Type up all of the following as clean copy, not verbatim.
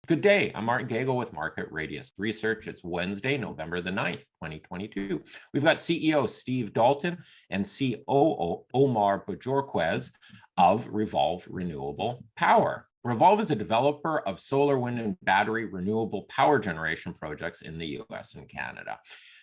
Good day. I'm Martin Gagel with Market Radius Research. It's Wednesday, November the 9th, 2022. We've got CEO Steve Dalton and COO Omar Bajorquez of Revolve Renewable Power. Revolve is a developer of solar, wind, and battery renewable power generation projects in the US and Canada.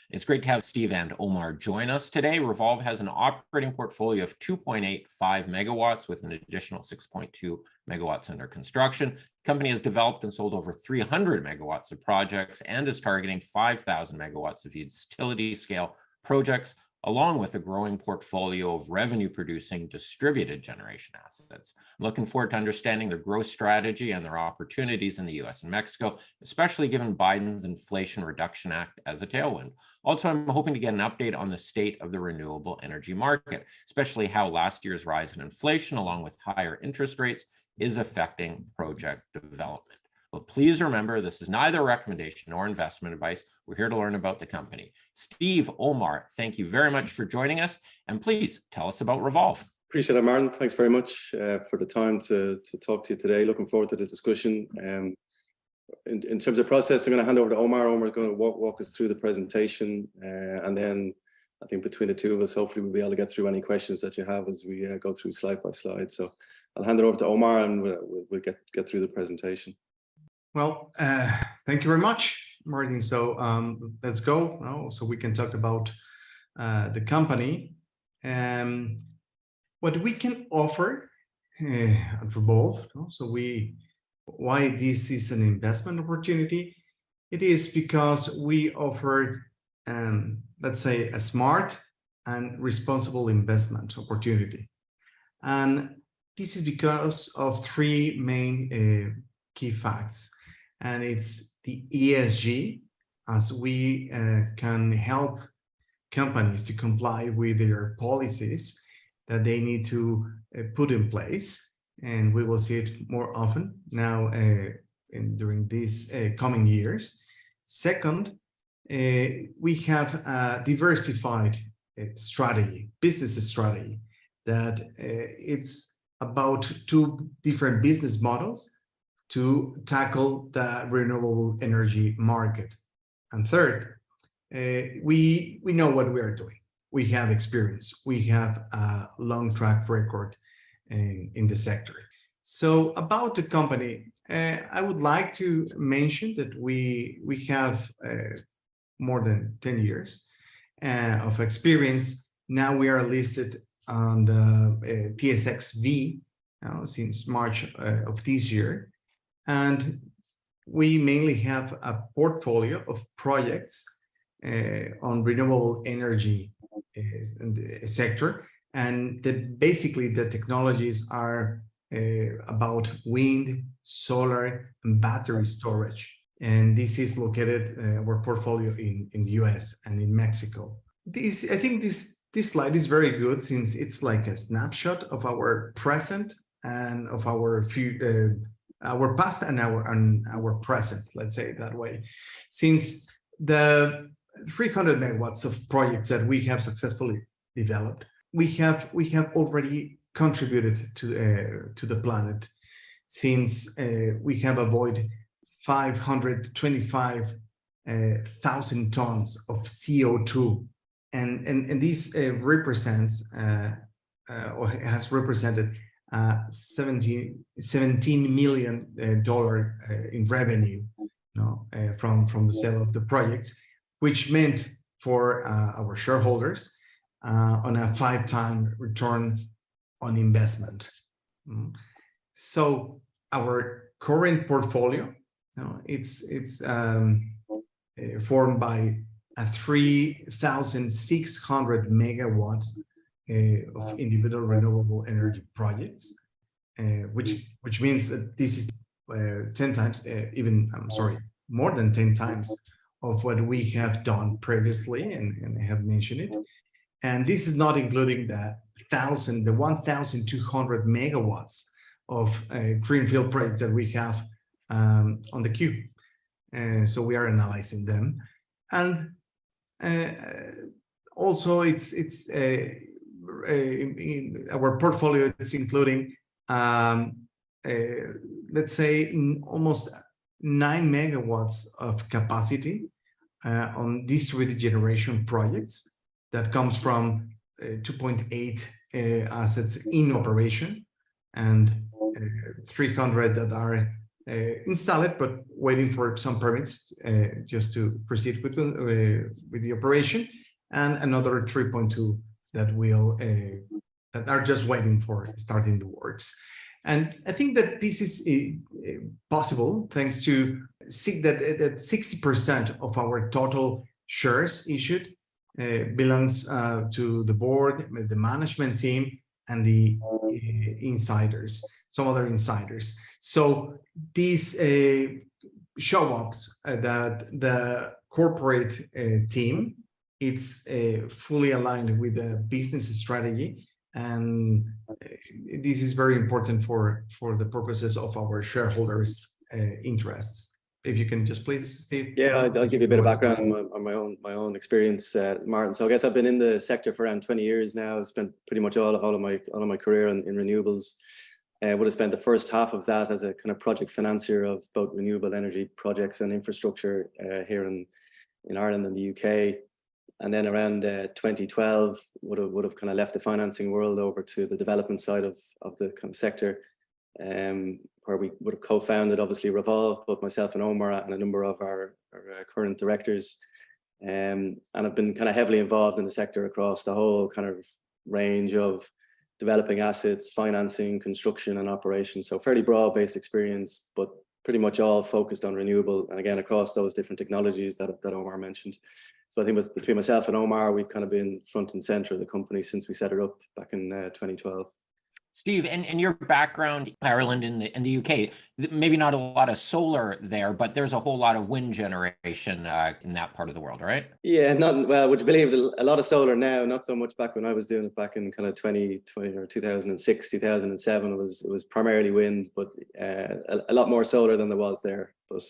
It's great to have Steve and Omar join us today. Revolve has an operating portfolio of 2.85 megawatts with an additional 6.2 megawatts under construction. The company has developed and sold over 300 megawatts of projects and is targeting 5,000 megawatts of utility scale projects, along with a growing portfolio of revenue-producing distributed generation assets. I'm looking forward to understanding their growth strategy and their opportunities in the US and Mexico, especially given Biden's Inflation Reduction Act as a tailwind. Also, I'm hoping to get an update on the state of the renewable energy market, especially how last year's rise in inflation, along with higher interest rates, is affecting project development. But please remember, this is neither a recommendation nor investment advice. We're here to learn about the company. Steve, Omar, thank you very much for joining us. And please tell us about Revolve. Appreciate it, Martin. Thanks very much for the time to talk to you today. Looking forward to the discussion. In terms of process, I'm going to hand over to Omar. Omar is going to walk us through the presentation. And then I think between the two of us, hopefully we'll be able to get through any questions that you have as we go through slide by slide. So I'll hand it over to Omar and we'll get through the presentation. Well, thank you very much, Martin. So let's go. So we can talk about the company and what we can offer at Revolve. So why this is an investment opportunity? It is because we offer, let's say, a smart and responsible investment opportunity. And this is because of three main key facts. And it's the ESG, as we can help companies to comply with their policies that they need to put in place. And we will see it more often now during these coming years. Second, we have a diversified strategy, business strategy, that it's about two different business models to tackle the renewable energy market. And third, we know what we are doing. We have experience. We have a long track record in the sector. So about the company, I would like to mention that we have more than 10 years of experience. Now we are listed on the TSXV since March of this year. And we mainly have a portfolio of projects on renewable energy sector. And basically the technologies are about wind, solar, and battery storage. And this is located, our portfolio in the US and in Mexico. I think this slide is very good since it's like a snapshot of our present and of our future, our past and our present, let's say it that way. Since the 300 megawatts of projects that we have successfully developed, we have already contributed to the planet, since we have avoided 525,000 tons of CO2, and this represents or has represented $17 million in revenue, from the sale of the projects, which meant for our shareholders on a 5-time return on investment. So our current portfolio, it's formed by 3,600 megawatts of individual renewable energy projects, which means that this is 10 times, more than 10 times of what we have done previously, and I have mentioned it. And this is not including the 1,200 megawatts of greenfield projects that we have on the queue. So we are analyzing them, and also it's in our portfolio. It's including let's say almost 9 megawatts of capacity on distributed generation projects that comes from 2.8 assets in operation and 300 that are installed but waiting for some permits just to proceed with the operation, and another 3.2 that will that are just waiting for starting the works. And I think that this is possible thanks to that 60% of our total shares issued belongs to the board, the management team, and the insiders, some other insiders. So these show up that the corporate team, it's fully aligned with the business strategy, and this is very important for the purposes of our shareholders' interests. If you can just please, Steve. Yeah, I'll give you a bit of background on my own experience, Martin. So I guess I've been in the sector for around 20 years now. I've spent pretty much all of my career in renewables. Would have spent the first half of that as a kind of project financier of both renewable energy projects and infrastructure here in Ireland and the UK. And then around 2012, would have kind of left the financing world over to the development side of the kind of sector, where we would have co-founded, obviously, Revolve, both myself and Omar and a number of our current directors. And I've been kind of heavily involved in the sector across the whole kind of range of developing assets, financing, construction, and operations. So fairly broad-based experience, but pretty much all focused on renewable, and again across those different technologies that Omar mentioned. So I think between myself and Omar, we've kind of been front and center of the company since we set it up back in 2012. Steve, and your background, Ireland and the UK, maybe not a lot of solar there, but there's a whole lot of wind generation in that part of the world, right? Yeah, well, would you believe it, a lot of solar now, not so much back when I was doing it back in kind of 2020 or 2006, 2007, it was primarily wind, but a lot more solar than there was there. But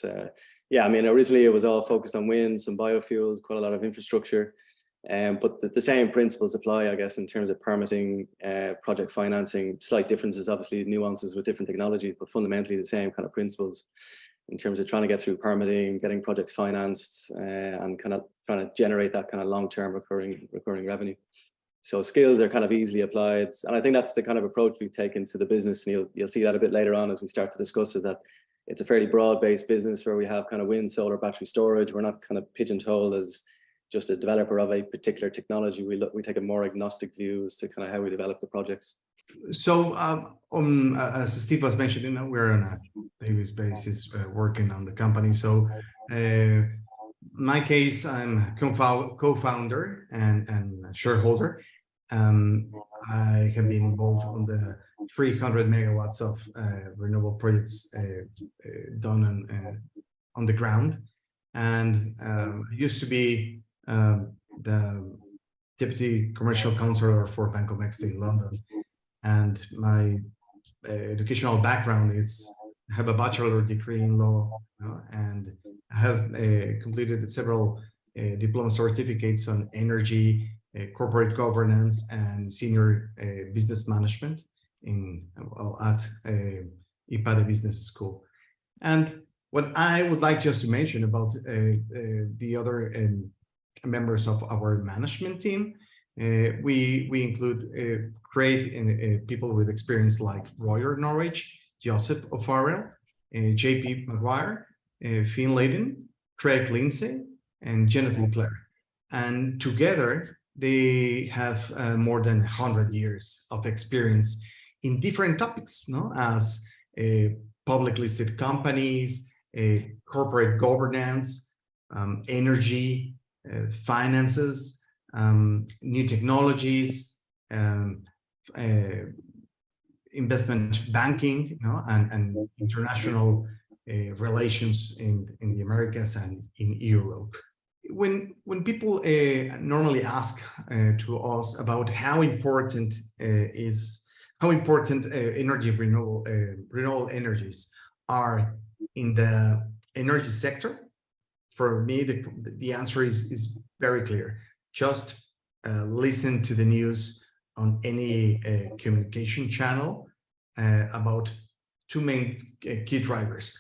yeah, I mean, originally it was all focused on wind, some biofuels, quite a lot of infrastructure. But the same principles apply, I guess, in terms of permitting, project financing. Slight differences, obviously, nuances with different technologies, but fundamentally the same kind of principles in terms of trying to get through permitting, getting projects financed, and kind of trying to generate that kind of long-term recurring revenue. So skills are kind of easily applied, and I think that's the kind of approach we've taken to the business. And you'll see that a bit later on as we start to discuss it, that it's a fairly broad-based business where we have kind of wind, solar, battery storage. We're not kind of pigeonholed as just a developer of a particular technology. We take a more agnostic view as to kind of how we develop the projects. So as Steve was mentioning, we're on a daily basis working on the company. So my case, I'm co-founder and shareholder. I have been involved on the 300 megawatts of renewable projects done on the ground, and used to be the deputy commercial counselor for Bank of Mexico in London. And my educational background is I have a bachelor degree in law, and I have completed several diploma certificates on energy, corporate governance, and senior business management at IPADE Business School. And what I would like just to mention about the other members of our management team, we include great people with experience like Roger Norwich, Joseph O'Farrell, JP McGuire, Finn Layden, Craig Lindsay, and Jonathan Clare. And together, they have more than 100 years of experience in different topics, as public listed companies, corporate governance, energy, finances, new technologies, investment banking, and international relations in the Americas and in Europe. When people normally ask to us about how important energy renewable energies are in the energy sector, for me the answer is very clear. Just listen to the news on any communication channel about two main key drivers: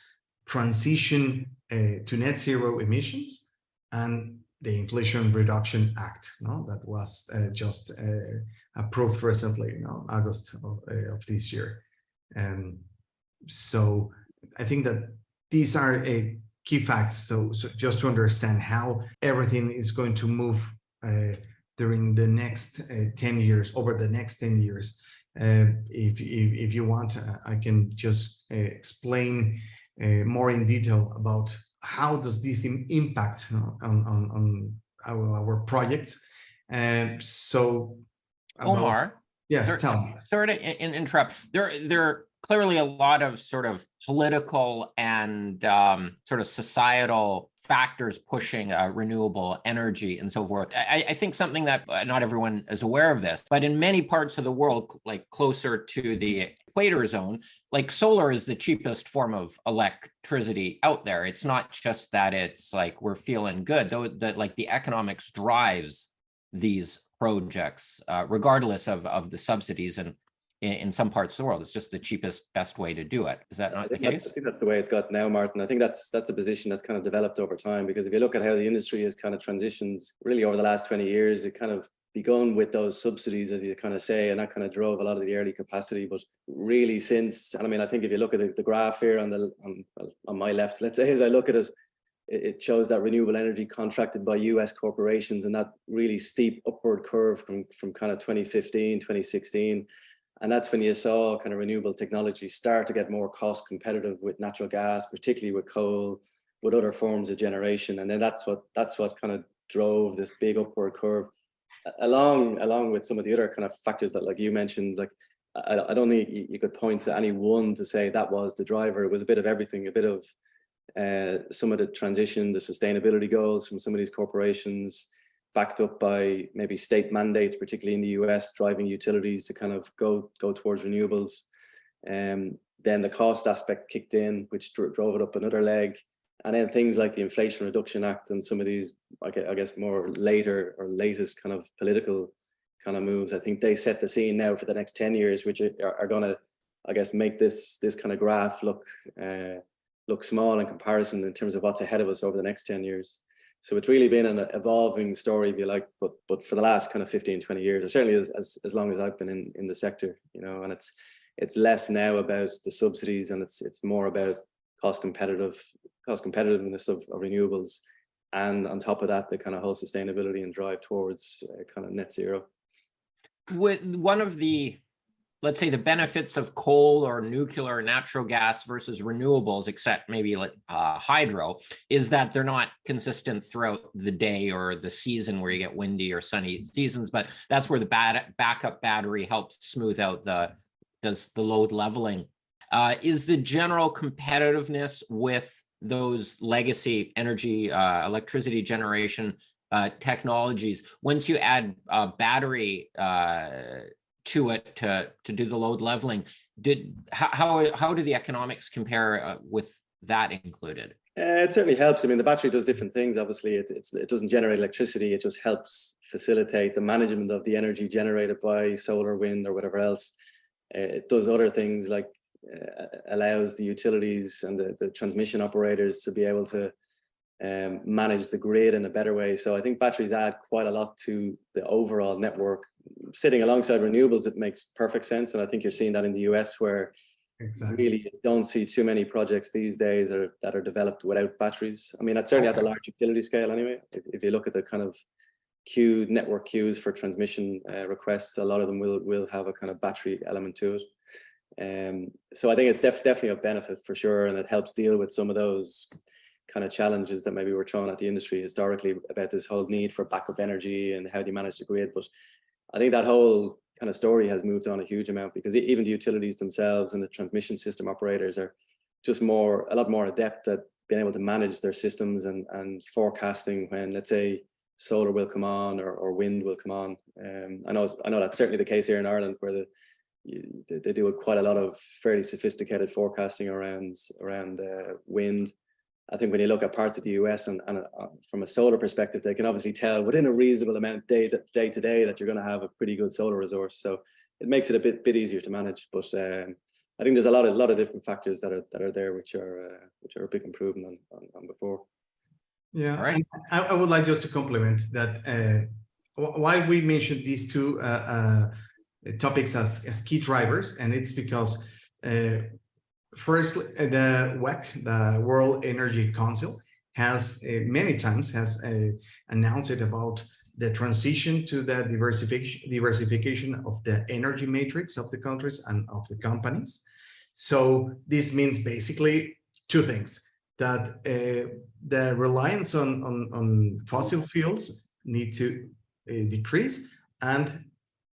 transition to net zero emissions and the Inflation Reduction Act, that was just approved recently, August of this year. So I think that these are key facts. So just to understand how everything is going to move during the next 10 years, over the next 10 years. If you want, I can just explain more in detail about how does this impact on our projects. So Omar, yes, tell me. Sorry to interrupt. There are clearly a lot of sort of political and sort of societal factors pushing renewable energy and so forth. I think something that not everyone is aware of this, but in many parts of the world, like closer to the equator zone, like solar is the cheapest form of electricity out there. It's not just that it's like we're feeling good, though, that like the economics drives these projects, regardless of the subsidies, and in some parts of the world, it's just the cheapest, best way to do it. Is that not the case? I think that's the way it's got now, Martin. I think that's a position that's kind of developed over time, because if you look at how the industry has kind of transitioned really over the last 20 years, it kind of begun with those subsidies, as you kind of say, and that kind of drove a lot of the early capacity. But really since, and I mean, I think if you look at the graph here on my left, let's say, as I look at it, it shows that renewable energy contracted by US corporations, and that really steep upward curve from kind of 2015, 2016. And that's when you saw kind of renewable technology start to get more cost competitive with natural gas, particularly with coal, with other forms of generation. And then that's what kind of drove this big upward curve, along with some of the other kind of factors that, like you mentioned. Like I don't think you could point to any one to say that was the driver. It was a bit of everything, a bit of some of the transition, the sustainability goals from some of these corporations, backed up by maybe state mandates, particularly in the US, driving utilities to kind of go towards renewables. Then the cost aspect kicked in, which drove it up another leg. And then things like the Inflation Reduction Act and some of these, I guess, more later or latest kind of political kind of moves, I think they set the scene now for the next 10 years, which are going to, I guess, make this kind of graph look small in comparison in terms of what's ahead of us over the next 10 years. So it's really been an evolving story, if you like, but for the last kind of 15, 20 years, or certainly as long as I've been in the sector, and it's less now about the subsidies, and it's more about cost competitiveness of renewables, and on top of that, the kind of whole sustainability and drive towards kind of net zero. With one of the, let's say, the benefits of coal or nuclear or natural gas versus renewables, except maybe like hydro, is that they're not consistent throughout the day or the season, where you get windy or sunny seasons. But that's where the backup battery helps smooth out does the load leveling. Is the general competitiveness with those legacy energy, electricity generation technologies, once you add battery to it to do the load leveling, how do the economics compare with that included? It certainly helps. I mean, the battery does different things. Obviously, it doesn't generate electricity. It just helps facilitate the management of the energy generated by solar, wind, or whatever else. It does other things, like allows the utilities and the transmission operators to be able to manage the grid in a better way. So I think batteries add quite a lot to the overall network. Sitting alongside renewables, it makes perfect sense. And I think you're seeing that in the US, where really you don't see too many projects these days that are developed without batteries. I mean, that's certainly at the large utility scale anyway. If you look at the kind of network queues for transmission requests, a lot of them will have a kind of battery element to it. So I think it's definitely a benefit for sure, and it helps deal with some of those kind of challenges that maybe were thrown at the industry historically about this whole need for backup energy and how do you manage the grid. But I think that whole kind of story has moved on a huge amount, because even the utilities themselves and the transmission system operators are just a lot more adept at being able to manage their systems and forecasting when, let's say, solar will come on or wind will come on. I know that's certainly the case here in Ireland, where they do quite a lot of fairly sophisticated forecasting around wind. I think when you look at parts of the US and from a solar perspective, they can obviously tell within a reasonable amount day to day that you're going to have a pretty good solar resource. So it makes it a bit easier to manage. But I think there's a lot of different factors that are there, which are a big improvement on before. Yeah, All right. and I would like just to complement that why we mentioned these two topics as key drivers, and it's because first, the WEC, the World Energy Council, has many times announced about the transition to the diversification of the energy matrix of the countries and of the companies. So this means basically two things: that the reliance on fossil fuels need to decrease, and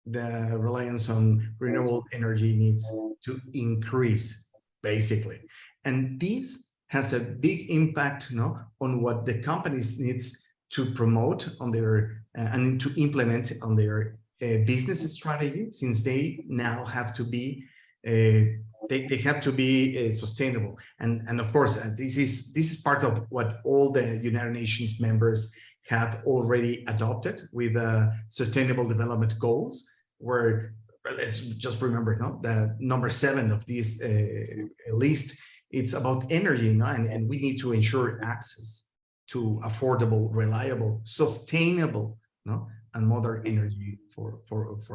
the reliance on renewable energy needs to increase, basically. And this has a big impact, on what the companies needs to promote on their and to implement on their business strategy, since they now have to be they have to be sustainable. And of course, this is part of what all the United Nations members have already adopted with Sustainable Development Goals, where let's just remember, the number 7 of this list, it's about energy, and we need to ensure access to affordable, reliable, sustainable, and modern energy for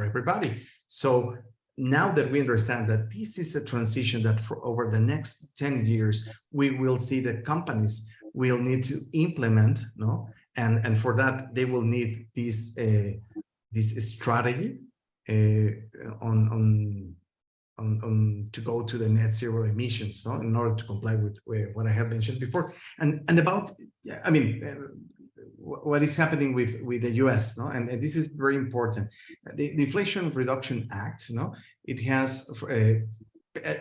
everybody. So now that we understand that this is a transition that for over the next 10 years, we will see that companies will need to implement, and for that, they will need this strategy on to go to the net zero emissions, in order to comply with what I have mentioned before, and about, I mean, what is happening with the US, and this is very important. The Inflation Reduction Act, it has,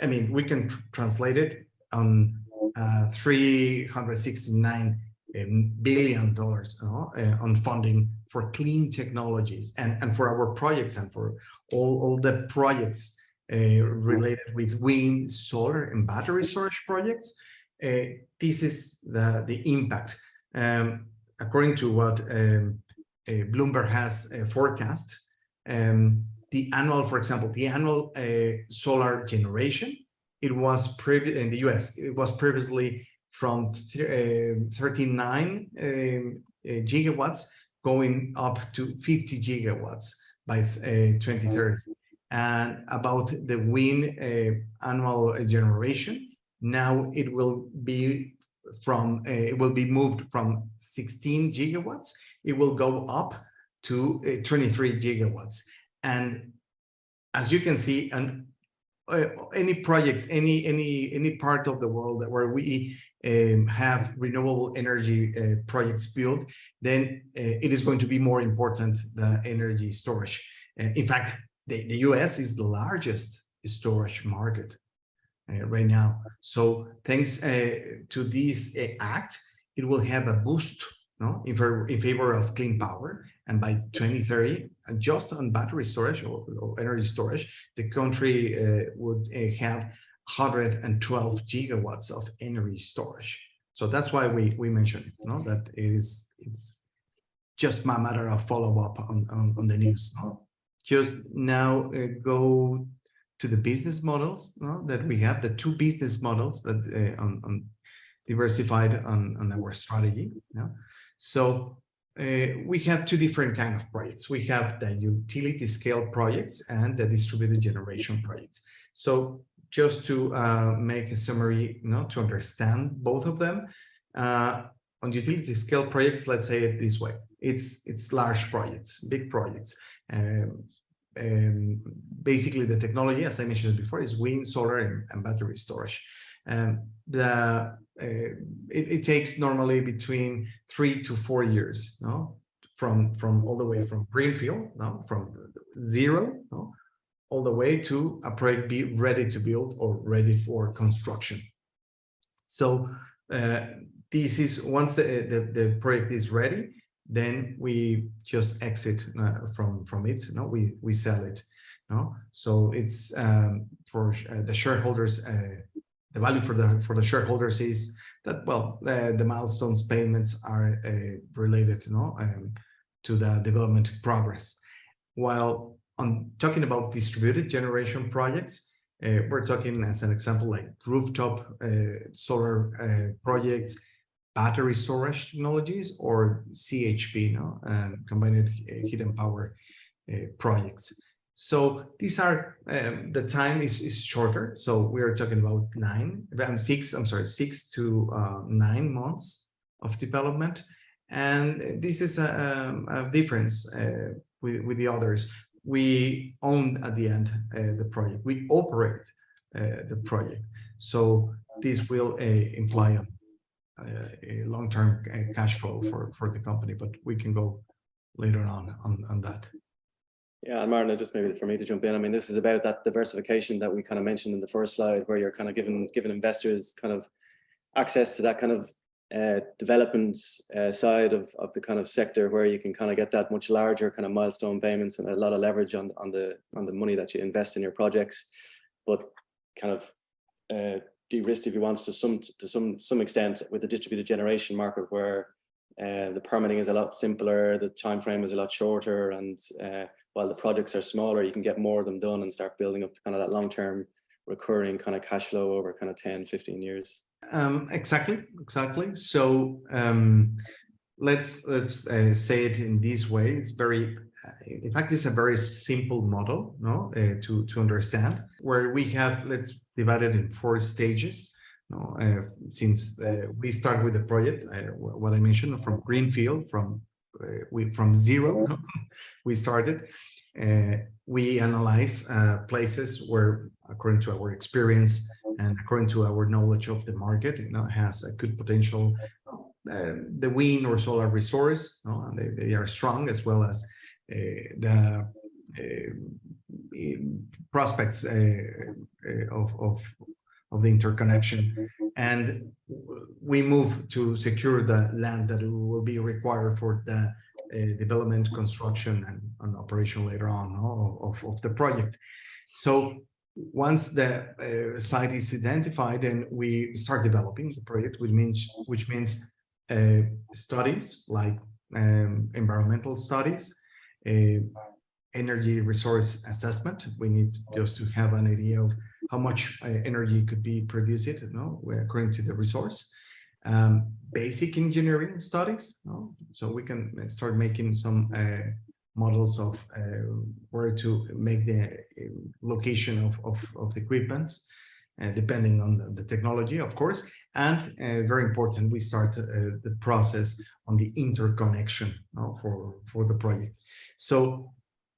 I mean, we can translate it on $369 billion on funding for clean technologies and for our projects and for all the projects related with wind, solar, and battery storage projects. This is the impact. According to what Bloomberg has forecast, the annual, for example, the annual solar generation, it was in the US, it was previously from 39 gigawatts going up to 50 gigawatts by 2030. And about the wind annual generation, now it will be moved from 16 gigawatts. It will go up to 23 gigawatts. And as you can see, and any projects, any part of the world where we have renewable energy projects built, then it is going to be more important, the energy storage. In fact, the US is the largest storage market right now. So thanks to this act, it will have a boost, in favor of clean power. And by 2030, just on battery storage or energy storage, the country would have 112 gigawatts of energy storage. So that's why we mentioned it, that it's just a matter of follow-up on the news. Just now go to the business models that we have, the two business models that on diversified on our strategy. So we have two different kind of projects. We have the utility scale projects and the distributed generation projects. So just to make a summary, to understand both of them, on utility scale projects, let's say it this way: it's large projects, big projects. Basically, the technology, as I mentioned before, is wind, solar, and battery storage. It takes normally between 3 to 4 years, from all the way from greenfield, from zero, all the way to a project be ready to build or ready for construction. So this is once the project is ready, then we just exit from it. We sell it. So it's for the shareholders. The value for the shareholders is that, well, the milestones payments are related, to the development progress. While on talking about distributed generation projects, We're talking, as an example, like rooftop solar projects, battery storage technologies, or CHP, combined heat and power projects. So these are, the time is shorter. So we are talking about 6 to 9 months of development. And this is a difference with the others. We own at the end the project. We operate the project. So this will imply a long-term cash flow for the company, but we can go later on that. Yeah, and Martin, just maybe for me to jump in, I mean, this is about that diversification that we kind of mentioned in the first slide, where you're kind of giving investors kind of access to that kind of development side of the kind of sector, where you can kind of get that much larger kind of milestone payments and a lot of leverage on the money that you invest in your projects, but kind of de-risked, if you want, to some extent with the distributed generation market, where the permitting is a lot simpler, the time frame is a lot shorter, and while the projects are smaller, you can get more of them done and start building up kind of that long-term recurring kind of cash flow over kind of 10-15 years. Exactly. So let's say it in this way. It's very, in fact, it's a very simple model, no, to understand, where we have, let's divide it in 4 stages. Since we start with the project, what I mentioned, from greenfield, from zero, we started. We analyze places where, according to our experience and according to our knowledge of the market, has a good potential. The wind or solar resource, and they are strong, as well as the prospects of the interconnection, and we move to secure the land that will be required for the development, construction, and operation later on of the project. So once the site is identified, then we start developing the project, which means studies like environmental studies, energy resource assessment. We need just to have an idea of how much energy could be produced, according to the resource. Basic engineering studies, so we can start making some models of where to make the location of the equipments, depending on the technology, of course. And very important, we start the process on the interconnection for the project. So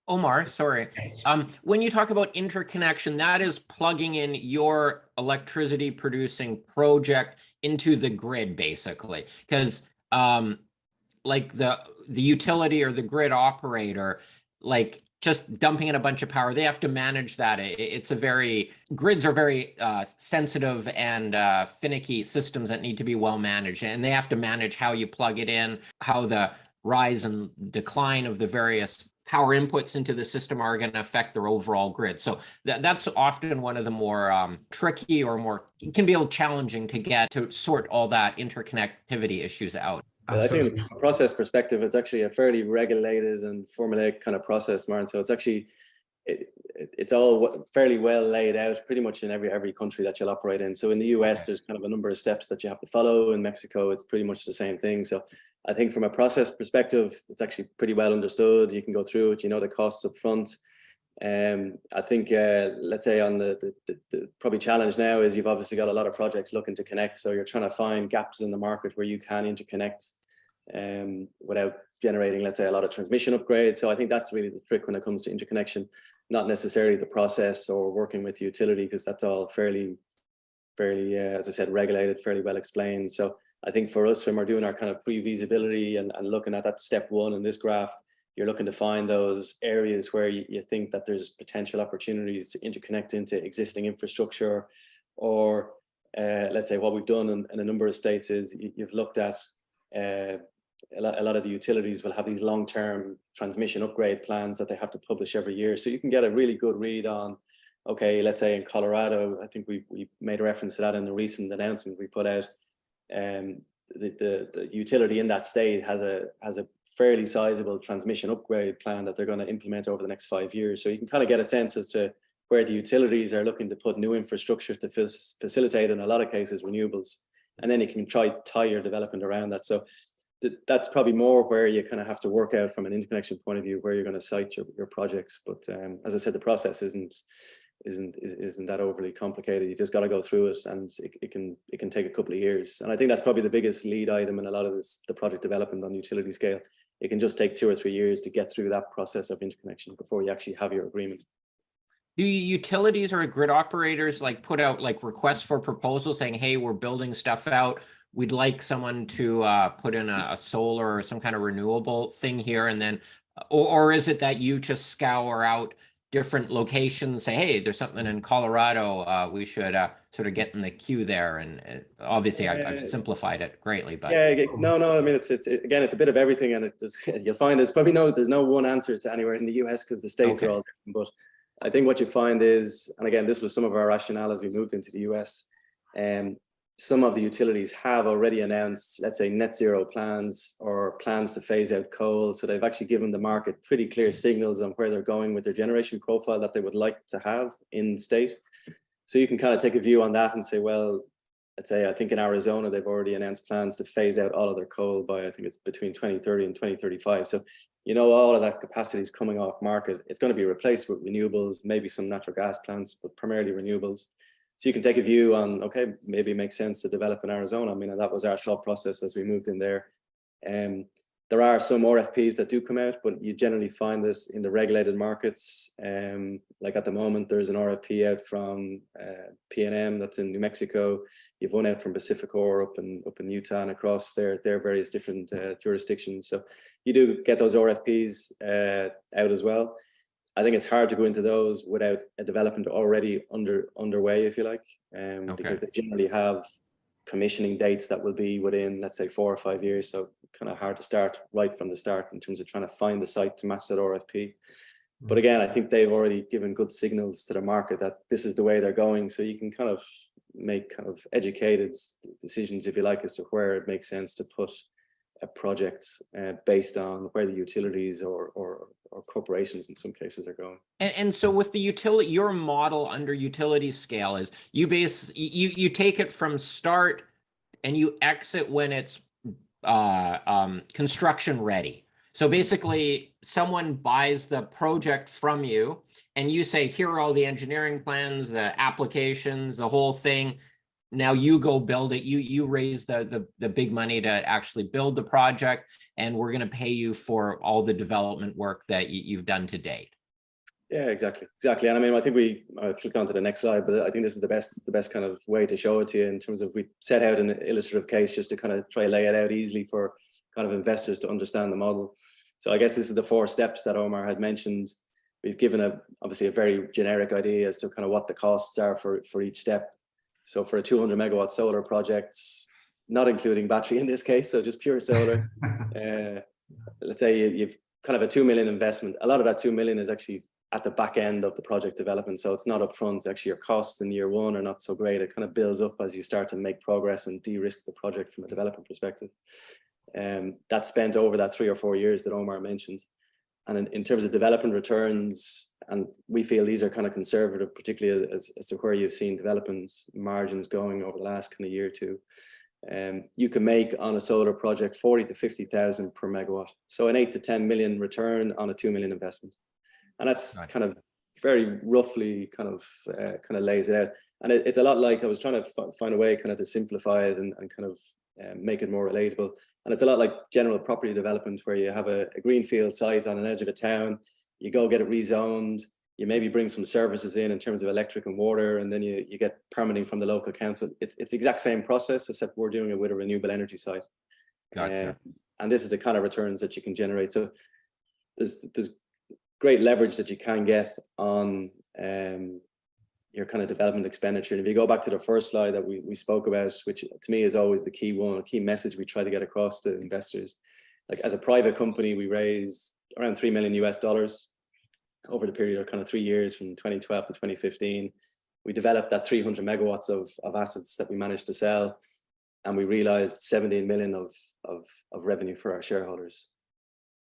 Omar, sorry. yes. When you talk about interconnection, that is plugging in your electricity producing project into the grid, basically, because like the utility or the grid operator, like just dumping in a bunch of power, they have to manage that. Grids are very sensitive and finicky systems that need to be well managed, and they have to manage how you plug it in, how the rise and decline of the various power inputs into the system are going to affect their overall grid. So that's often one of the more tricky, or it can be a little challenging to get to sort all that interconnectivity issues out. I think from a process perspective, it's actually a fairly regulated and formulaic kind of process, Martin. So it's actually, it's all fairly well laid out pretty much in every country that you'll operate in. So in the US, there's kind of a number of steps that you have to follow. In Mexico, it's pretty much the same thing. So I think from a process perspective, it's actually pretty well understood. You can go through it, the costs up front. I think, let's say on the probably challenge now is you've obviously got a lot of projects looking to connect. So you're trying to find gaps in the market where you can interconnect without generating, let's say, a lot of transmission upgrades. So I think that's really the trick when it comes to interconnection, not necessarily the process or working with the utility, because that's all fairly, as I said, regulated, fairly well explained. So I think for us, when we're doing our kind of pre-feasibility and looking at that step 1 in this graph, you're looking to find those areas where you think that there's potential opportunities to interconnect into existing infrastructure, or let's say what we've done in a number of states is you've looked at a lot of the utilities will have these long-term transmission upgrade plans that they have to publish every year. So you can get a really good read on, okay, let's say in Colorado, I think we made a reference to that in the recent announcement we put out. The utility in that state has a fairly sizable transmission upgrade plan that they're going to implement over the next 5 years. So you can kind of get a sense as to where the utilities are looking to put new infrastructure to facilitate, in a lot of cases, renewables. And then you can tie your development around that. So that's probably more where you kind of have to work out from an interconnection point of view where you're going to site your projects. But as I said, the process isn't that overly complicated. You just got to go through it, and it can take a couple of years. And I think that's probably the biggest lead item in a lot of the project development on utility scale. It can just take 2 or 3 years to get through that process of interconnection before you actually have your agreement. Do utilities or grid operators like put out like requests for proposals saying, hey, we're building stuff out, we'd like someone to put in a solar or some kind of renewable thing here, and then, or is it that you just scour out different locations, say, hey, there's something in Colorado, we should sort of get in the queue there? And obviously I've simplified it greatly, but no, I mean, it's again, it's a bit of everything, and you'll find there's no one answer to anywhere in the US, because the states are all different. But I think what you find is, and again, this was some of our rationale as we moved into the US, some of the utilities have already announced, let's say, net zero plans or plans to phase out coal. So they've actually given the market pretty clear signals on where they're going with their generation profile that they would like to have in state. So you can kind of take a view on that and say, well, let's say, I think in Arizona, they've already announced plans to phase out all of their coal by, I think it's between 2030 and 2035. So, all of that capacity is coming off market. It's going to be replaced with renewables, maybe some natural gas plants, but primarily renewables. So you can take a view on, okay, maybe it makes sense to develop in Arizona. I mean, that was our thought process as we moved in there. There are some RFPs that do come out, but you generally find this in the regulated markets. Like at the moment, there's an RFP out from PNM that's in New Mexico. You've one out from Pacificor up in Utah and across their various different jurisdictions. So you do get those RFPs out as well. I think it's hard to go into those without a development already underway, if you like, because they generally have commissioning dates that will be within, let's say, 4 or 5 years. So kind of hard to start right from the start in terms of trying to find the site to match that RFP. But again, I think they've already given good signals to the market that this is the way they're going. So you can kind of make kind of educated decisions, if you like, as to where it makes sense to put a project based on where the utilities or corporations in some cases are going. And so with the utility, your model under utility scale is you take it from start and you exit when it's construction ready. So basically someone buys the project from you and you say, here are all the engineering plans, the applications, the whole thing. Now you go build it. You raise the big money to actually build the project, and we're going to pay you for all the development work that you've done to date. Yeah, exactly. And I mean, I think I flicked on to the next slide, but I think this is the best kind of way to show it to you in terms of, we set out an illustrative case just to kind of try lay it out easily for kind of investors to understand the model. So I guess this is the 4 steps that Omar had mentioned. We've given obviously a very generic idea as to kind of what the costs are for each step. So for a 200 megawatt solar project, not including battery in this case, so just pure solar, let's say you've kind of a 2 million investment. A lot of that 2 million is actually at the back end of the project development. So it's not upfront. Actually, your costs in year 1 are not so great. It kind of builds up as you start to make progress and de-risk the project from a development perspective. That's spent over that 3 or 4 years that Omar mentioned. And in terms of development returns, and we feel these are kind of conservative, particularly as to where you've seen development margins going over the last kind of year or two. You can make on a solar project 40 to 50,000 per megawatt. So an 8 to 10 million return on a 2 million investment. And that's kind of very roughly kind of lays it out. And it's a lot like, I was trying to find a way kind of to simplify it and kind of make it more relatable. And it's a lot like general property development, where you have a greenfield site on an edge of a town, you go get it rezoned, you maybe bring some services in terms of electric and water, and then you get permitting from the local council. It's the exact same process, except we're doing it with a renewable energy site. Gotcha. And this is the kind of returns that you can generate. So there's great leverage that you can get on your kind of development expenditure. And if you go back to the first slide that we spoke about, which to me is always the key message we try to get across to investors. Like, as a private company, we raised around $3 million US over the period of kind of 3 years from 2012 to 2015. We developed that 300 megawatts of assets that we managed to sell, and we realized 17 million of revenue for our shareholders.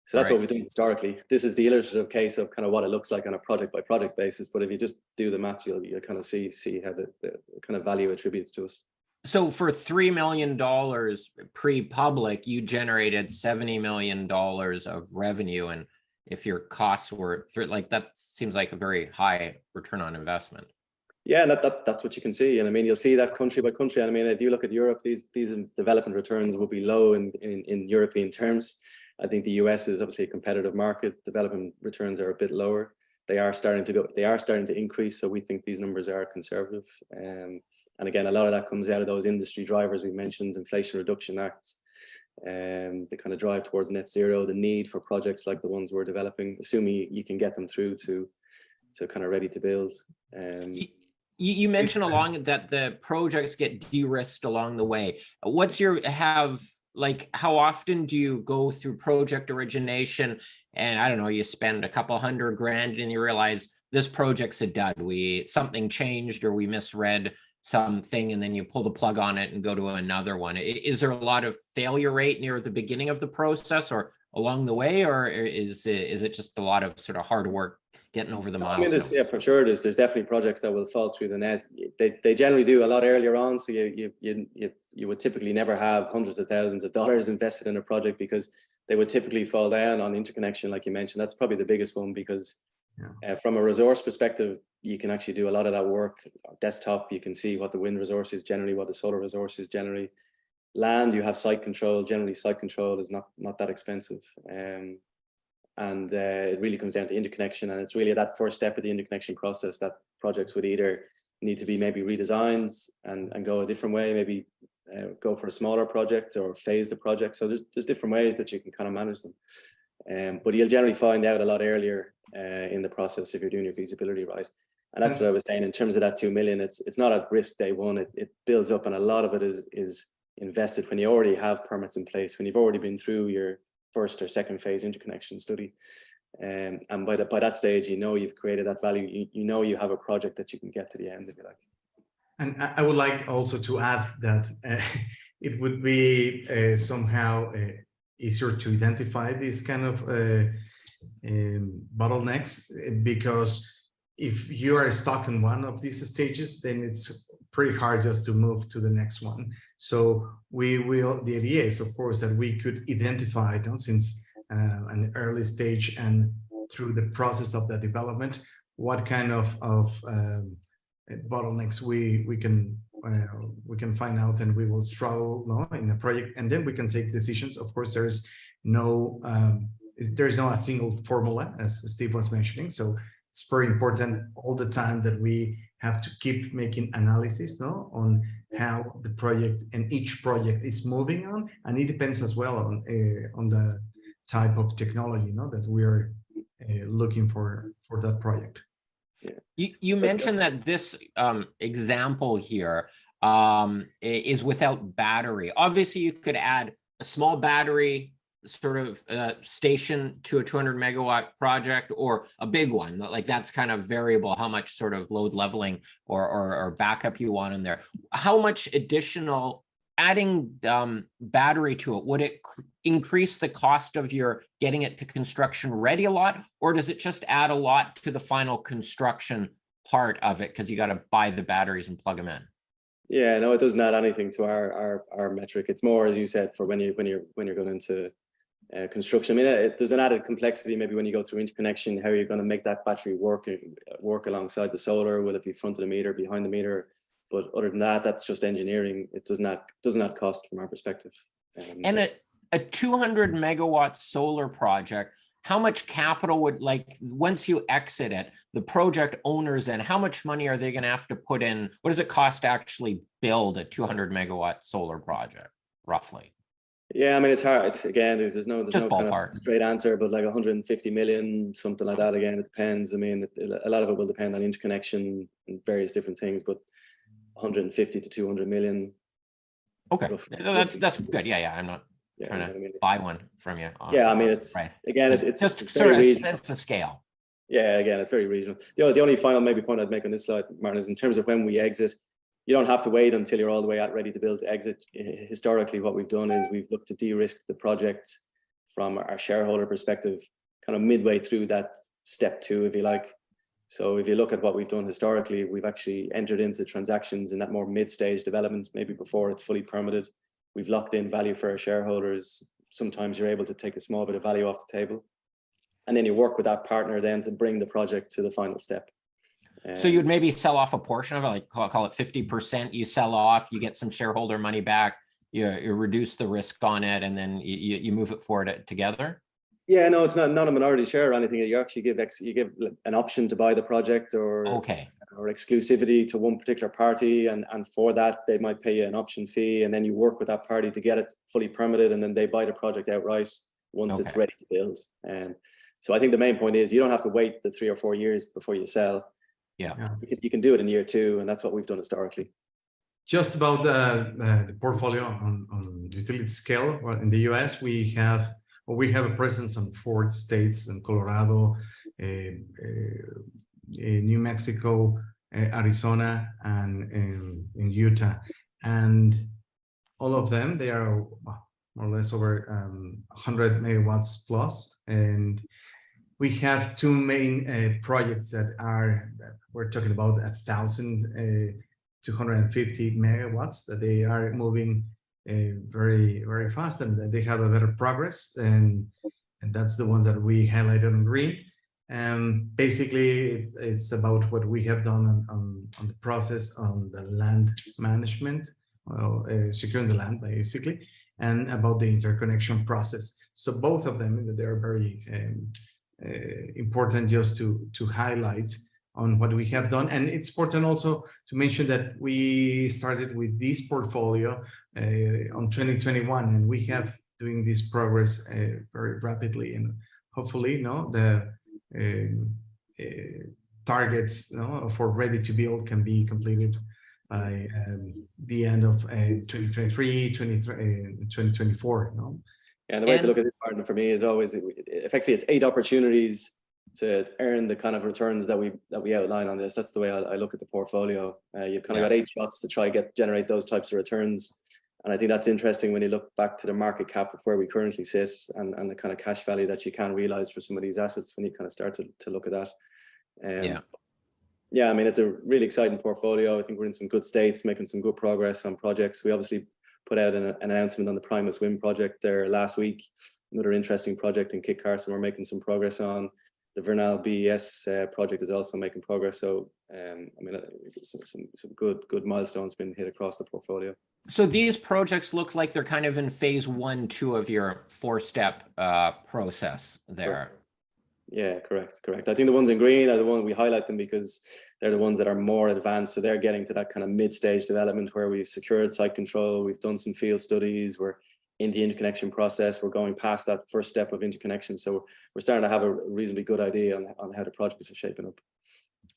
So that's Right. what we've done historically. This is the illustrative case of kind of what it looks like on a project by project basis. But if you just do the maths, you'll kind of see how the kind of value attributes to us. So for $3 million pre-public, you generated $70 million of revenue. And if your costs were like, that seems like a very high return on investment. Yeah, that's what you can see. And I mean, you'll see that country by country. And I mean, if you look at Europe, these development returns will be low in European terms. I think the US is obviously a competitive market. Development returns are a bit lower. They are starting to increase. So we think these numbers are conservative. And again, a lot of that comes out of those industry drivers we mentioned, Inflation Reduction Acts, the kind of drive towards net zero, the need for projects like the ones we're developing, assuming you can get them through to kind of ready to build. You mentioned along that the projects get de-risked along the way. How often do you go through project origination and I don't know, you spend a couple $100,000 and you realize this project's a dud. Something changed or we misread something and then you pull the plug on it and go to another one. Is there a lot of failure rate near the beginning of the process or along the way, or is it just a lot of sort of hard work getting over the milestones? I mean, for sure, there's definitely projects that will fall through the net. They generally do a lot earlier on, so you would typically never have hundreds of thousands of dollars invested in a project because they would typically fall down on interconnection, like you mentioned. That's probably the biggest one because from a resource perspective, you can actually do a lot of that work. Desktop, you can see what the wind resource is generally, what the solar resource is generally. Land, you have site control. Generally, site control is not that expensive. And it really comes down to interconnection. And it's really that first step of the interconnection process that projects would either need to be maybe redesigned and go a different way, maybe go for a smaller project or phase the project. So there's different ways that you can kind of manage them. But you'll generally find out a lot earlier in the process if you're doing your feasibility right. And that's what I was saying in terms of that 2 million. It's not at risk day one. It builds up, and a lot of it is invested when you already have permits in place, when you've already been through your first or second phase interconnection study. And by that stage, you've created that value. You have a project that you can get to the end, if you like. And I would like also to add that it would be somehow easier to identify these kind of bottlenecks, because if you are stuck in one of these stages, then it's pretty hard just to move to the next one. So the idea is, of course, that we could identify since an early stage and through the process of the development, what kind of bottlenecks we can find out, and we will struggle in a project, and then we can take decisions. Of course, there's no a single formula, as Steve was mentioning. So it's very important all the time that we have to keep making analysis on how the project and each project is moving on, and it depends as well on the type of technology that we are looking for that project. You mentioned that this example here is without battery. Obviously, you could add a small battery sort of station to a 200 megawatt project, or a big one. Like, that's kind of variable how much sort of load leveling or backup you want in there. How much additional adding battery to it, would it increase the cost of your getting it to construction ready a lot, or does it just add a lot to the final construction part of it because you got to buy the batteries and plug them in? Yeah, no, it doesn't add anything to our metric. It's more, as you said, for when you're going into construction. I mean, there's an added complexity maybe when you go through interconnection, how you're going to make that battery work alongside the solar. Will it be front of the meter, behind the meter? But other than that, that's just engineering. It does not cost from our perspective. And a 200 megawatt solar project, how much capital would, like, once you exit it, the project owners, and how much money are they going to have to put in? What does it cost to actually build a 200 megawatt solar project, roughly? Yeah, I mean, it's hard. It's, again, there's no ballpark. Kind of straight answer, but like 150 million, something like that. Again, it depends. I mean, a lot of it will depend on interconnection and various different things, but 150 to 200 million. Okay, that's good. Yeah, I'm not trying to buy one from you. Yeah, I mean, it's right. Again, it's just very sort of regional. that's the scale. Yeah, again, it's very regional. The only final maybe point I'd make on this slide, Martin, is in terms of when we exit, you don't have to wait until you're all the way out ready to build to exit. Historically, what we've done is we've looked to de-risk the project from our shareholder perspective, kind of midway through that step 2, if you like. So if you look at what we've done historically, we've actually entered into transactions in that more mid-stage development, maybe before it's fully permitted. We've locked in value for our shareholders. Sometimes you're able to take a small bit of value off the table. And then you work with that partner then to bring the project to the final step. So you'd maybe sell off a portion of it, like call it 50%, you sell off, you get some shareholder money back, you reduce the risk on it, and then you move it forward together? Yeah, no, it's not a minority share or anything. You actually give an option to buy the project or exclusivity to one particular party, and for that they might pay you an option fee, and then you work with that party to get it fully permitted, and then they buy the project outright once it's ready to build. And so I think the main point is you don't have to wait the 3 or 4 years before you sell. Yeah, you can do it in year 2, and that's what we've done historically. Just about the portfolio on utility scale. Well, in the US, we have a presence on 4 states: in Colorado, New Mexico, Arizona, and in Utah. And all of them, they are more or less over 100 megawatts plus. And we have 2 main projects that we're talking about 1,250 megawatts, that they are moving very, very fast, and they have a better progress. And that's the ones that we highlighted in green. Basically, it's about what we have done on the process on the land management, securing the land, basically, and about the interconnection process. So both of them, they're very important just to highlight on what we have done. And it's important also to mention that we started with this portfolio on 2021, and we have doing this progress very rapidly, and hopefully the targets for ready to build can be completed by the end of 2023, 2024. And the way to look at this, Martin, for me is always effectively it's 8 opportunities to earn the kind of returns that we outline on this. That's the way I look at the portfolio. You've kind of got 8 shots to try generate those types of returns. And I think that's interesting when you look back to the market cap of where we currently sit, and the kind of cash value that you can realize for some of these assets when you kind of start to look at that. I mean, it's a really exciting portfolio. I think we're in some good states, making some good progress on projects. We obviously put out an announcement on the Primus Wind project there last week. Another interesting project in Kit Carson we're making some progress on. The Vernal BES project is also making progress. So, I mean, some good milestones been hit across the portfolio. So these projects look like they're kind of in phase 1, 2 of your 4-step process there. Correct. Yeah, correct. I think the ones in green are the ones we highlight them because they're the ones that are more advanced. So they're getting to that kind of mid-stage development where we've secured site control, we've done some field studies, we're in the interconnection process, we're going past that first step of interconnection. So we're starting to have a reasonably good idea on how the projects are shaping up.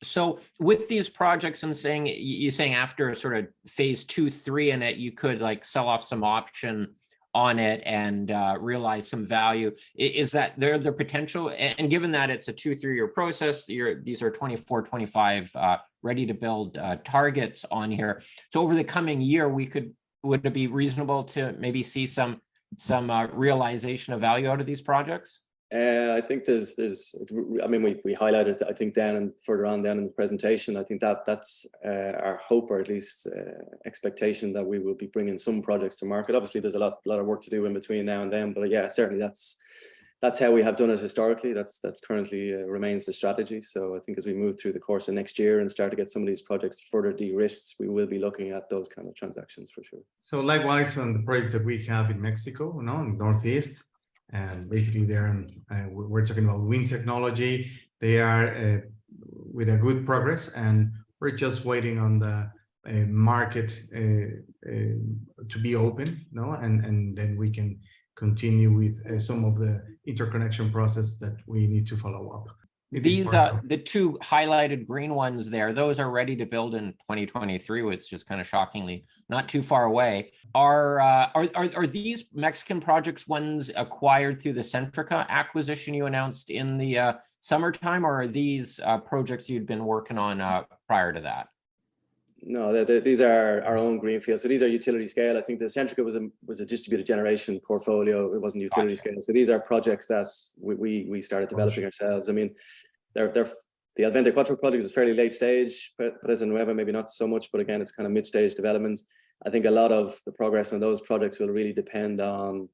So with these projects, and you're saying after sort of phase 2, 3 in it, you could like sell off some option on it and realize some value. Is that there the potential? And given that it's a 2-3 year process, these are 24, 25 ready to build targets on here. So over the coming year, would it be reasonable to maybe see some realization of value out of these projects? I think I mean, we highlighted, I think, down and further on down in the presentation. I think that's our hope, or at least expectation, that we will be bringing some projects to market. Obviously, there's a lot of work to do in between now and then, but yeah, certainly that's how we have done it historically. That's currently remains the strategy. So I think as we move through the course of next year and start to get some of these projects further de-risked, we will be looking at those kind of transactions for sure. So likewise on the projects that we have in Mexico, in the Northeast, and basically we're talking about wind technology. They are with a good progress, and we're just waiting on the market to be open, and then we can continue with some of the interconnection process that we need to follow up. These the 2 highlighted green ones there, those are ready to build in 2023, which is kind of shockingly not too far away. Are these Mexican projects ones acquired through the Centrica acquisition you announced in the summertime, or are these projects you'd been working on prior to that? No, these are our own greenfield. So these are utility scale. I think the Centrica was a distributed generation portfolio. It wasn't utility scale. So these are projects that we started developing ourselves. I mean, they're the Alvente Quattro project is fairly late stage. Presa Nueva maybe not so much, but again, it's kind of mid-stage development. I think a lot of the progress on those projects will really depend on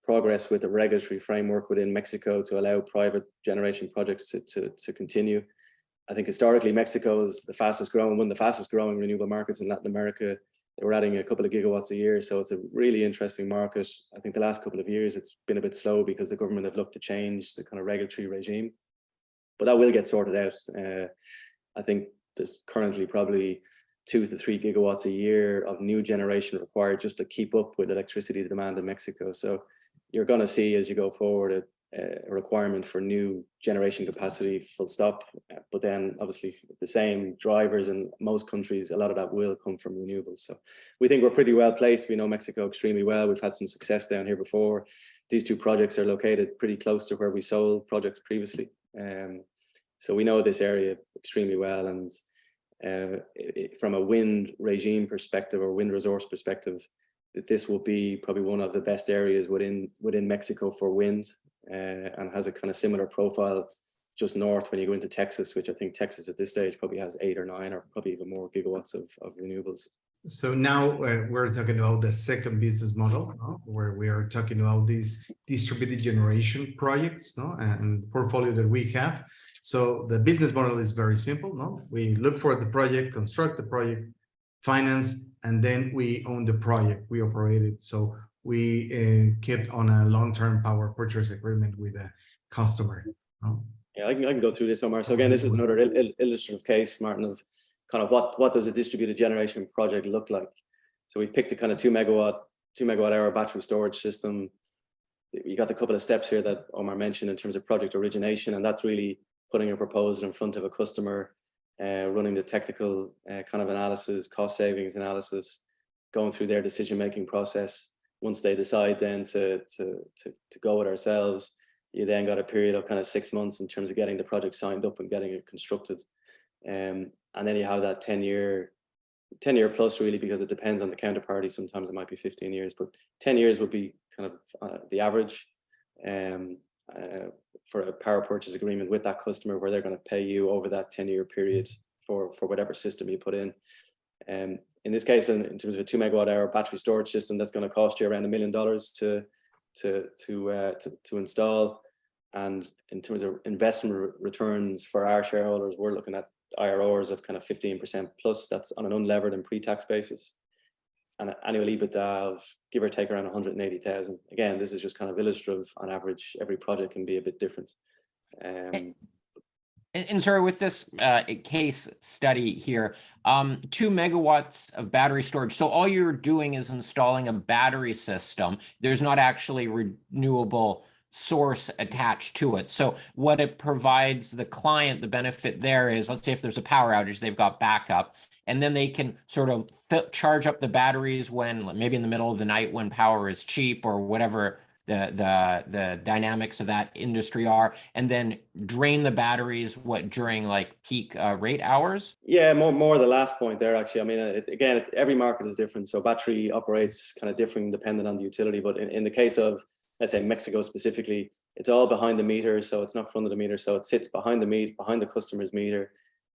progress with the regulatory framework within Mexico to allow private generation projects to continue. I think historically Mexico is the fastest growing, one of the fastest growing renewable markets in Latin America. They were adding a couple of gigawatts a year, so it's a really interesting market. I think the last couple of years it's been a bit slow because the government have looked to change the kind of regulatory regime, but that will get sorted out. I think there's currently probably 2 to 3 gigawatts a year of new generation required just to keep up with electricity demand in Mexico. So you're going to see as you go forward a requirement for new generation capacity, full stop. But then obviously the same drivers in most countries, a lot of that will come from renewables. So we think we're pretty well placed. We know Mexico extremely well. We've had some success down here before. These two projects are located pretty close to where we sold projects previously. So we know this area extremely well. And from a wind regime perspective or wind resource perspective, this will be probably one of the best areas within Mexico for wind. And has a kind of similar profile just north when you go into Texas, which I think Texas at this stage probably has 8 or 9 or probably even more gigawatts of renewables. So now we're talking about the second business model, where we are talking about these distributed generation projects, and the portfolio that we have. So the business model is very simple. We look for the project, construct the project, finance, and then we own the project, we operate it. So we kept on a long-term power purchase agreement with a customer. Yeah, I can go through this, Omar. So again, this is another illustrative case, Martin, of kind of what does a distributed generation project look like. So we've picked a kind of 2 megawatt hour battery storage system. You got a couple of steps here that Omar mentioned in terms of project origination, and that's really putting a proposal in front of a customer, running the technical kind of analysis, cost savings analysis, going through their decision-making process. Once they decide then to go with ourselves, you then got a period of kind of 6 months in terms of getting the project signed up and getting it constructed. And then you have that 10-year plus really, because it depends on the counterparty. Sometimes it might be 15 years, but 10 years would be kind of the average for a power purchase agreement with that customer, where they're going to pay you over that 10-year period for whatever system you put in. In this case, in terms of a 2 megawatt hour battery storage system, that's going to cost you around $1 million to install. And in terms of investment returns for our shareholders, we're looking at IRRs of kind of 15% plus. That's on an unlevered and pre-tax basis, and an annual EBITDA of give or take around 180,000. Again, this is just kind of illustrative. On average, every project can be a bit different. And sorry, with this case study here, 2 megawatts of battery storage. So all you're doing is installing a battery system. There's not actually renewable source attached to it. So what it provides the client, the benefit there is, let's say if there's a power outage, they've got backup, and then they can sort of charge up the batteries when maybe in the middle of the night when power is cheap or whatever the dynamics of that industry are, and then drain the batteries during like peak rate hours. Yeah, more the last point there actually. I mean, every market is different, so battery operates kind of different depending on the utility. But in the case of, let's say, Mexico specifically, it's all behind the meter, so it's not front of the meter, so it sits behind the customer's meter.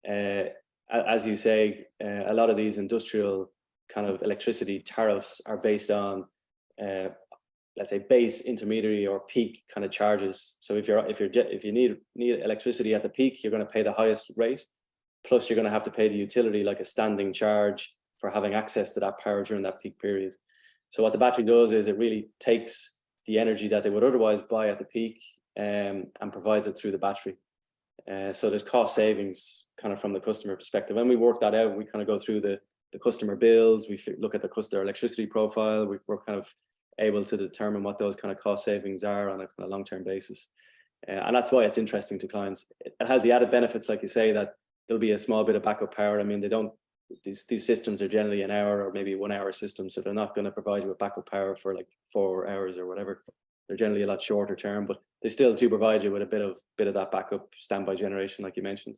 As you say, a lot of these industrial kind of electricity tariffs are based on let's say base, intermediary, or peak kind of charges. So if you need electricity at the peak, you're going to pay the highest rate. Plus, you're going to have to pay the utility like a standing charge for having access to that power during that peak period. So what the battery does is it really takes the energy that they would otherwise buy at the peak and provides it through the battery. So there's cost savings kind of from the customer perspective. When we work that out, we kind of go through the customer bills. We look at the customer electricity profile. We're kind of able to determine what those kind of cost savings are on a kind of long-term basis. And that's why it's interesting to clients. It has the added benefits, like you say, that there'll be a small bit of backup power. I mean, these systems are generally an hour or maybe 1 hour systems, so they're not going to provide you with backup power for like 4 hours or whatever. They're generally a lot shorter term, but they still do provide you with a bit of that backup standby generation, like you mentioned.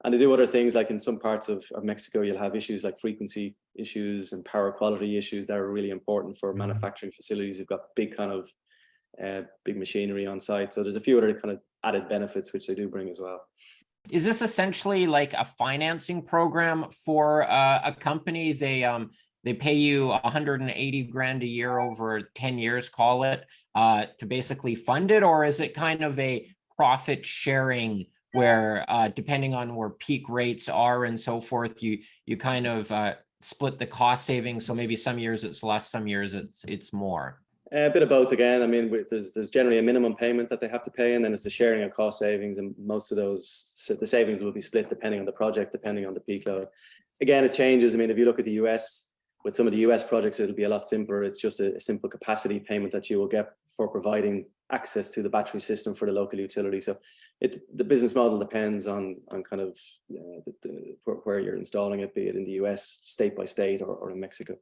And they do other things, like in some parts of Mexico, you'll have issues like frequency issues and power quality issues that are really important for manufacturing facilities. You've got big kind of big machinery on site. So there's a few other kind of added benefits which they do bring as well. Is this essentially like a financing program for a company? They pay you 180 grand a year over 10 years, call it, to basically fund it? Or is it kind of a profit sharing where depending on where peak rates are and so forth, you kind of split the cost savings? So maybe some years it's less, some years it's more. A bit of both again. I mean, there's generally a minimum payment that they have to pay, and then it's the sharing of cost savings, and most of those, the savings will be split depending on the project, depending on the peak load. Again, it changes. I mean, if you look at the US, with some of the US projects, it'll be a lot simpler. It's just a simple capacity payment that you will get for providing access to the battery system for the local utility. So the business model depends on kind of where you're installing it, be it in the US, state by state, or in Mexico.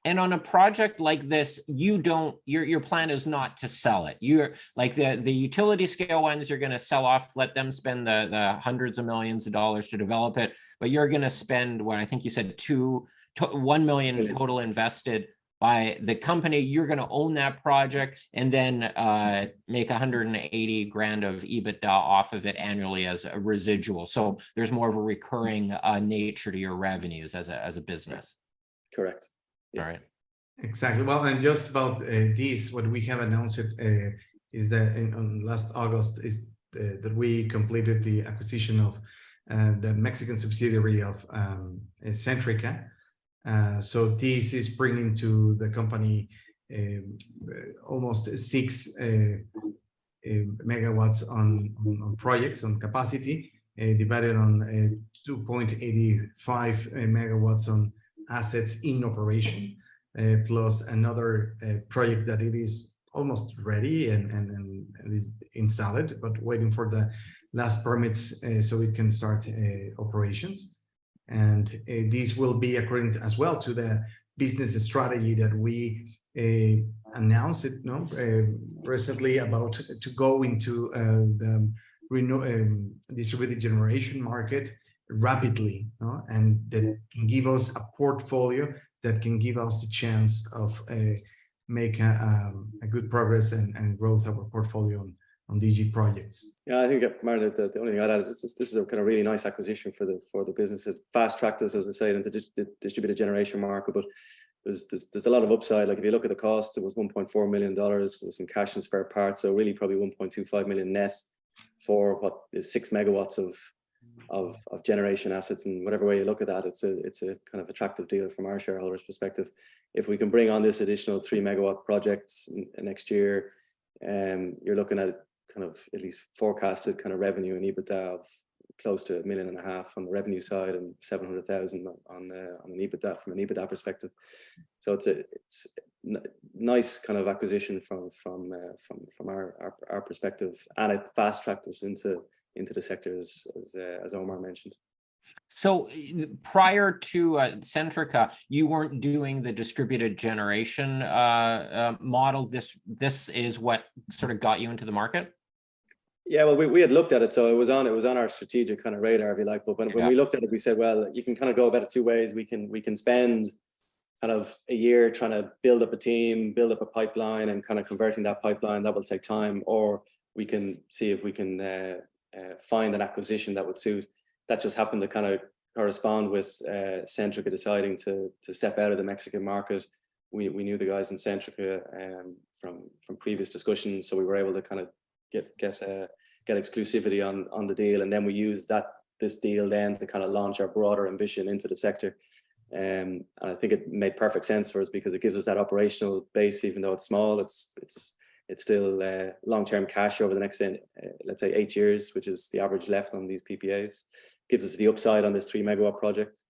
And on a project like this, your plan is not to sell it. You're like the utility scale ones, you're going to sell off, let them spend the hundreds of millions of dollars to develop it. But you're going to spend what I think you said, 1 million total invested by the company. You're going to own that project and then make 180 grand of EBITDA off of it annually as a residual. So there's more of a recurring nature to your revenues as a business. Correct. Yeah. All right. Exactly. Well, and just about this, what we have announced is that on last August is that we completed the acquisition of the Mexican subsidiary of Centrica. So this is bringing to the company almost 6 megawatts on projects, on capacity, divided on 2.85 megawatts on assets in operation, plus another project that it is almost ready and is installed, but waiting for the last permits so it can start operations. And this will be according to, as well to the business strategy that we announced recently about to go into the distributed generation market rapidly, and that can give us a portfolio that can give us the chance of make a good progress and growth of our portfolio on DG projects. Yeah, I think, Martin, the only thing I'd add is this is a kind of really nice acquisition for the business. It fast tracked us, as I say, into the distributed generation market, but there's a lot of upside. Like if you look at the cost, it was $1.4 million was in cash and spare parts, so really probably 1.25 million net for what is 6 megawatts of generation assets. And whatever way you look at that, it's a kind of attractive deal from our shareholders' perspective. If we can bring on this additional 3 megawatt projects next year, you're looking at kind of at least forecasted kind of revenue and EBITDA of close to $1.5 million on the revenue side and 700,000 on an EBITDA from an EBITDA perspective. So it's a nice kind of acquisition from our perspective, and it fast tracked us into the sector as Omar mentioned. So prior to Centrica, you weren't doing the distributed generation model. This is what sort of got you into the market. Yeah, well, we had looked at it, so it was on our strategic kind of radar, if you like. But when we looked at it, we said, well, you can kind of go about it two ways. We can spend kind of a year trying to build up a team, build up a pipeline, and kind of converting that pipeline. That will take time. Or we can see if we can find an acquisition that would suit. That just happened to kind of correspond with Centrica deciding to step out of the Mexican market. We knew the guys in Centrica from previous discussions, so we were able to kind of get exclusivity on the deal, and then we used this deal then to kind of launch our broader ambition into the sector. And I think it made perfect sense for us because it gives us that operational base, even though it's small. It's still long-term cash over the next, let's say, 8 years, which is the average left on these PPAs. Gives us the upside on this 3 megawatt project.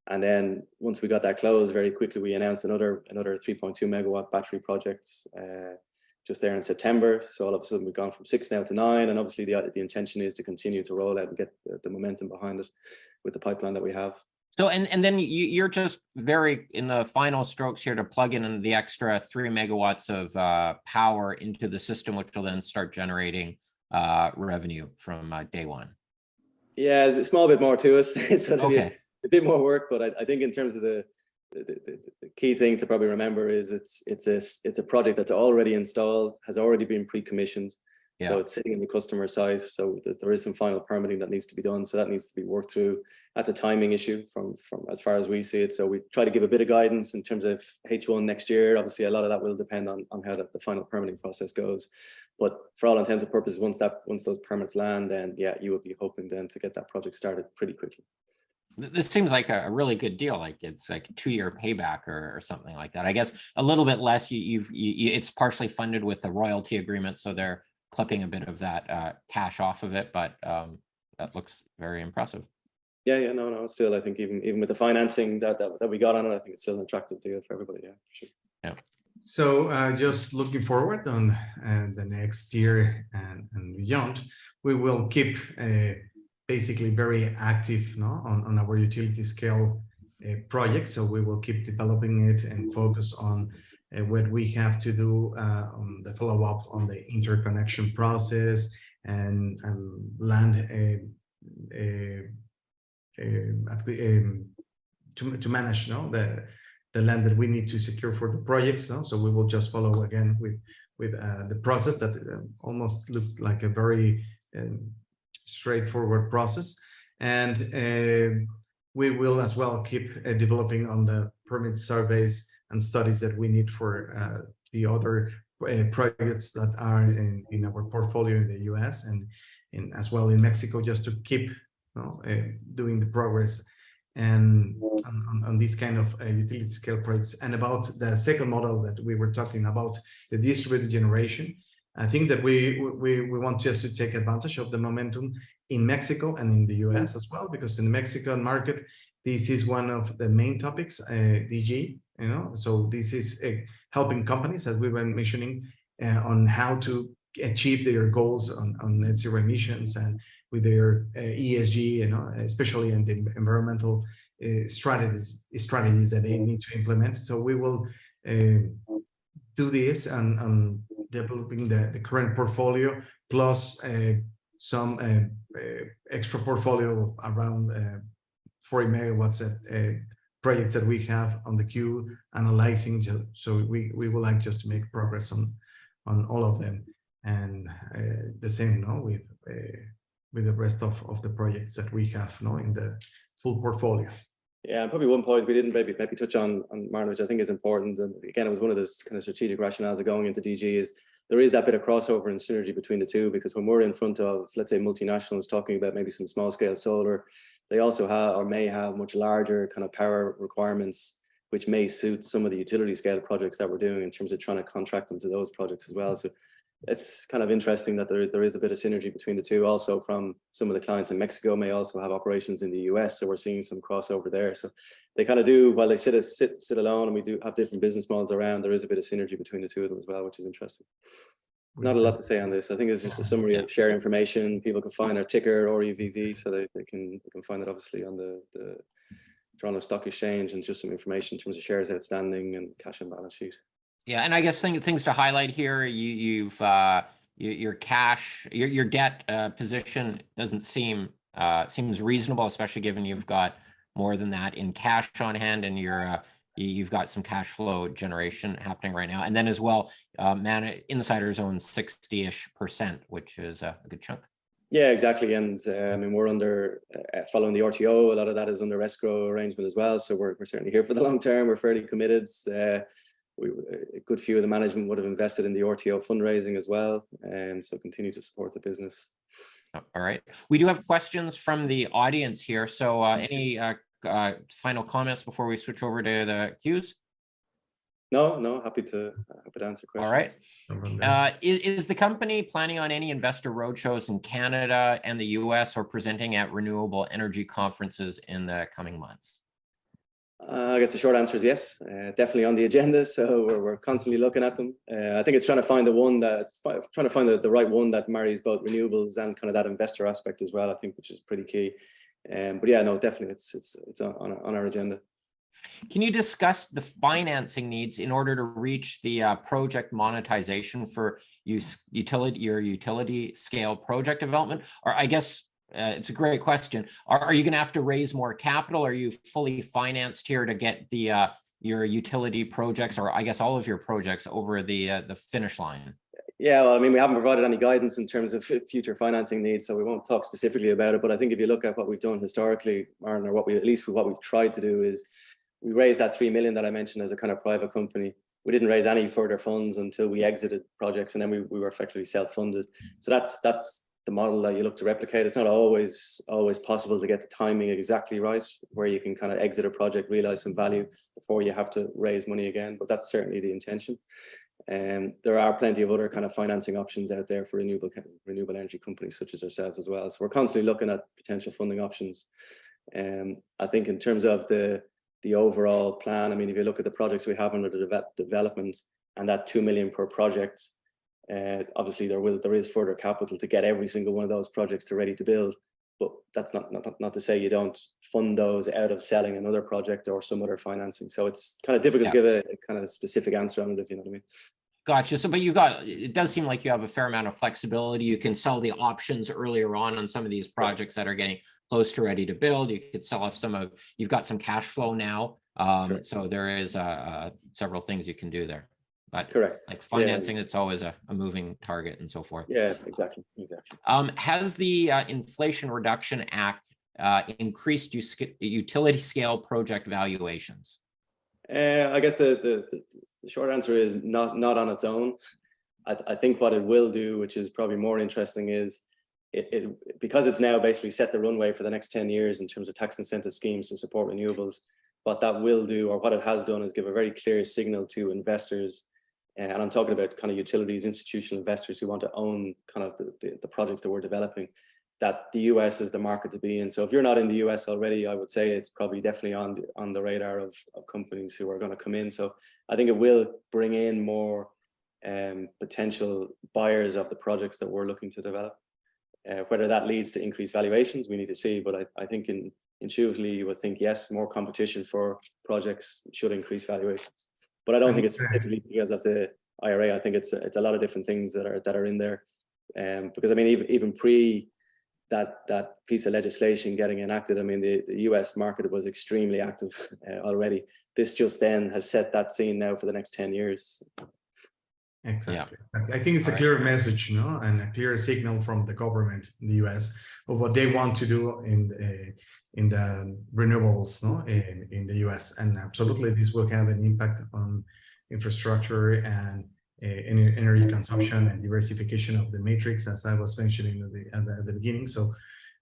And then once we got that closed, very quickly we announced another 3.2 megawatt battery projects just there in September. So all of a sudden we've gone from 6 now to 9, and obviously the intention is to continue to roll out and get the momentum behind it with the pipeline that we have. So and then you're just very in the final strokes here to plug in the extra 3 megawatts of power into the system, which will then start generating revenue from day one. Yeah, a small bit more to it. So there'll be Okay. a bit more work, but I think in terms of the key thing to probably remember is it's a project that's already installed, has already been pre-commissioned. So Yeah. it's sitting in the customer site. So there is some final permitting that needs to be done. So that needs to be worked through. That's a timing issue from as far as we see it. So we try to give a bit of guidance in terms of H1 next year. Obviously, a lot of that will depend on how the final permitting process goes. But for all intents and purposes, once those permits land, then yeah, you would be hoping then to get that project started pretty quickly. This seems like a really good deal. Like it's like a 2-year payback or something like that. I guess a little bit less. It's partially funded with a royalty agreement, so they're clipping a bit of that cash off of it. But that looks very impressive. Yeah, no. Still, I think even with the financing that we got on it, I think it's still an attractive deal for everybody. Yeah, for sure. Yeah. So just looking forward on the next year and beyond, we will keep basically very active, no, on our utility scale project. So we will keep developing it and focus on what we have to do on the follow-up on the interconnection process and land to manage, no, the land that we need to secure for the projects. No? So we will just follow again with the process that almost looked like a very straightforward process, and we will as well keep developing on the permit surveys and studies that we need for the other projects that are in our portfolio in the US and as well in Mexico, just to keep doing the progress and on these kind of utility scale projects. And about the second model that we were talking about, the distributed generation, I think that we want just to take advantage of the momentum in Mexico and in the US as well, because in the Mexican market, this is one of the main topics, DG, so this is helping companies, as we were mentioning, on how to achieve their goals on net zero emissions and with their ESG, especially in the environmental strategies that they need to implement. So we will do this on developing the current portfolio, plus some extra portfolio around 40 megawatts projects that we have on the queue, analyzing. So we would like just to make progress on all of them, and the same with the rest of the projects that we have in the full portfolio. Yeah, and probably one point we didn't maybe touch on Martin, which I think is important, and again, it was one of the kind of strategic rationales of going into DG, is there is that bit of crossover and synergy between the two, because when we're in front of, let's say, multinationals talking about maybe some small scale solar, they also have or may have much larger kind of power requirements, which may suit some of the utility scale projects that we're doing in terms of trying to contract them to those projects as well. So it's kind of interesting that there is a bit of synergy between the two. Also, from some of the clients in Mexico may also have operations in the US, so we're seeing some crossover there. So they kind of do, while they sit alone, and we do have different business models around, there is a bit of synergy between the two of them as well, which is interesting. Not a lot to say on this. I think it's just a summary of share information. People can find their ticker or EVV, so they can find it obviously on the Toronto Stock Exchange, and just some information in terms of shares outstanding and cash and balance sheet. Yeah, and I guess things to highlight here. Your cash, your debt position doesn't seems reasonable, especially given you've got more than that in cash on hand, and you've got some cash flow generation happening right now. And then as well, insiders own 60-ish%, which is a good chunk. Yeah, exactly. And I mean, we're under following the RTO. A lot of that is under escrow arrangement as well. So we're certainly here for the long term. We're fairly committed. A good few of the management would have invested in the RTO fundraising as well, and so continue to support the business. All right. We do have questions from the audience here. So any final comments before we switch over to the queues? No, happy to answer questions. All right. Is the company planning on any investor roadshows in Canada and the US, or presenting at renewable energy conferences in the coming months? I guess the short answer is yes, definitely on the agenda. So we're constantly looking at them. I think it's trying to find the right one that marries both renewables and kind of that investor aspect as well, I think, which is pretty key. But yeah, no, definitely it's on our agenda. Can you discuss the financing needs in order to reach the project monetization for your utility scale project development? Or I guess it's a great question. Are you going to have to raise more capital? Are you fully financed here to get the your utility projects, or I guess all of your projects, over the finish line? Yeah, well, I mean, we haven't provided any guidance in terms of future financing needs, so we won't talk specifically about it. But I think if you look at what we've done historically, Martin, or what we've tried to do, is we raised that 3 million that I mentioned as a kind of private company. We didn't raise any further funds until we exited projects, and then we were effectively self-funded. So that's the model that you look to replicate. It's not always possible to get the timing exactly right, where you can kind of exit a project, realize some value before you have to raise money again. But that's certainly the intention. And there are plenty of other kind of financing options out there for renewable energy companies such as ourselves as well. So we're constantly looking at potential funding options. I think in terms of the overall plan, I mean, if you look at the projects we have under the development, and that 2 million per project, obviously there is further capital to get every single one of those projects to ready to build. But that's not to say you don't fund those out of selling another project or some other financing. So it's kind of difficult to give a kind of specific answer on it, if you know what I mean. Gotcha. So, but it does seem like you have a fair amount of flexibility. You can sell the options earlier on some of these projects that are getting close to ready to build. You could sell off you've got some cash flow now. So there is several things you can do there. But correct, like financing, it's always a moving target and so forth. Yeah, exactly. Has the Inflation Reduction Act increased utility scale project valuations? I guess the short answer is not on its own. I think what it will do, which is probably more interesting, is it because it's now basically set the runway for the next 10 years in terms of tax incentive schemes to support renewables. What that will do, or what it has done, is give a very clear signal to investors. And I'm talking about kind of utilities, institutional investors who want to own kind of the projects that we're developing, that the US is the market to be in. So if you're not in the US already, I would say it's probably definitely on the radar of companies who are going to come in. So I think it will bring in more potential buyers of the projects that we're looking to develop. Whether that leads to increased valuations, we need to see. But I think intuitively you would think, yes, more competition for projects should increase valuations. But I don't think it's specifically because of the IRA. I think it's a lot of different things that are in there. Because I mean, even pre that piece of legislation getting enacted, I mean, the US market was extremely active already. This just then has set that scene now for the next 10 years. Exactly. I think it's a clear message, and a clear signal from the government in the US of what they want to do in the renewables, in the US. And absolutely, this will have an impact on infrastructure and energy consumption and diversification of the matrix, as I was mentioning at the beginning. So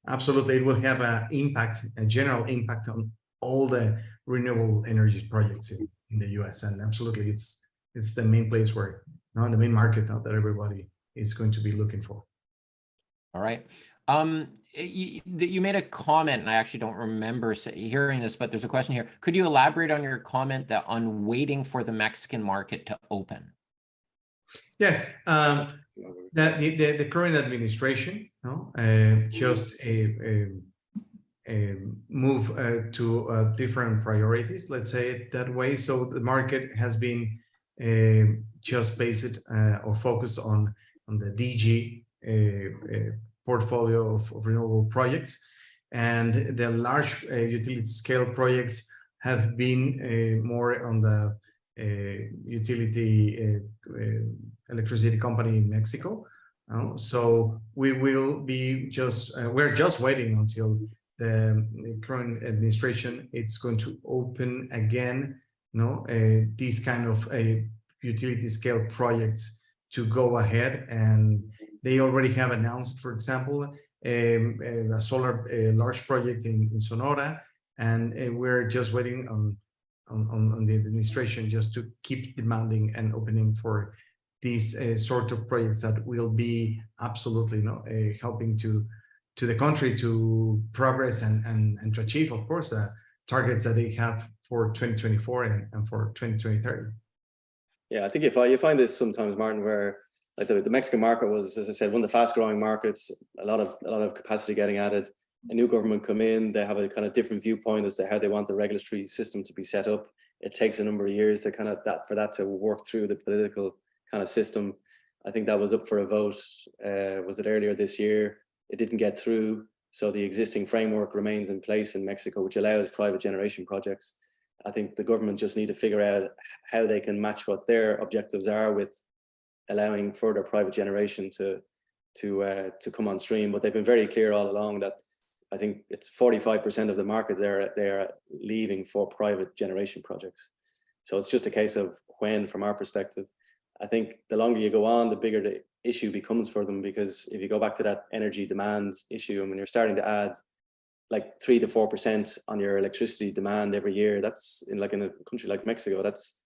absolutely, it will have a general impact on all the renewable energy projects in the US. And absolutely, it's the main place where, the main market now that everybody is going to be looking for. All right. You made a comment, and I actually don't remember hearing this, but there's a question here. Could you elaborate on your comment that on waiting for the Mexican market to open? Yes, the current administration just a move to different priorities, let's say it that way. So the market has been just based or focused on the DG portfolio of renewable projects, and the large utility scale projects have been more on the utility electricity company in Mexico. So we will be we're just waiting until the current administration it's going to open again these kind of utility scale projects to go ahead. And they already have announced, for example, a solar large project in Sonora, and we're just waiting on the administration just to keep demanding and opening for these sort of projects that will be absolutely helping to the country to progress and to achieve, of course, targets that they have for 2024 and for 2030. Yeah, I think you find this sometimes, Martin, where like the Mexican market was, as I said, one of the fast growing markets, a lot of capacity getting added. A new government come in, they have a kind of different viewpoint as to how they want the regulatory system to be set up. It takes a number of years to for that to work through the political kind of system. I think that was up for a vote, was it earlier this year? It didn't get through. So the existing framework remains in place in Mexico, which allows private generation projects. I think the government just need to figure out how they can match what their objectives are with allowing further private generation to come on stream. But they've been very clear all along that I think it's 45% of the market they're leaving for private generation projects. So it's just a case of when, from our perspective. I think the longer you go on, the bigger the issue becomes for them, because if you go back to that energy demand issue, and when you're starting to add like 3 to 4% on your electricity demand every year, that's in a country like Mexico, that's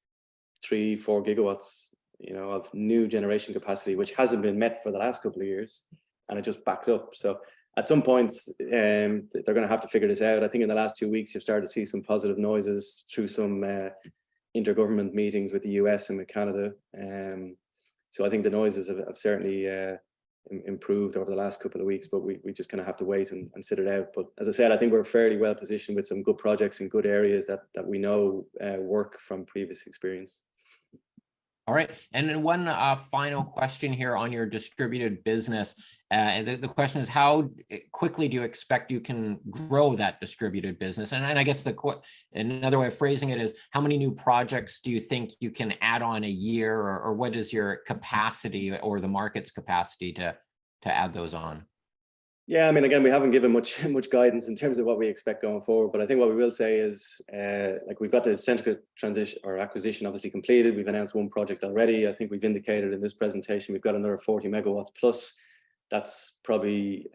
3-4 gigawatts, of new generation capacity, which hasn't been met for the last couple of years, and it just backs up. So at some point, they're going to have to figure this out. I think in the last 2 weeks, you've started to see some positive noises through some intergovernment meetings with the US and with Canada. So I think the noises have certainly improved over the last couple of weeks, but we just kind of have to wait and sit it out. But as I said, I think we're fairly well positioned with some good projects in good areas that we know work from previous experience. All right. And then one final question here on your distributed business. The question is, how quickly do you expect you can grow that distributed business? And I guess another way of phrasing it is, how many new projects do you think you can add on a year, or what is your capacity or the market's capacity to add those on? Yeah, I mean, again, we haven't given much guidance in terms of what we expect going forward, but I think what we will say is, we've got the Centrica transition or acquisition obviously completed. We've announced one project already. I think we've indicated in this presentation we've got another 40 megawatts plus. That's probably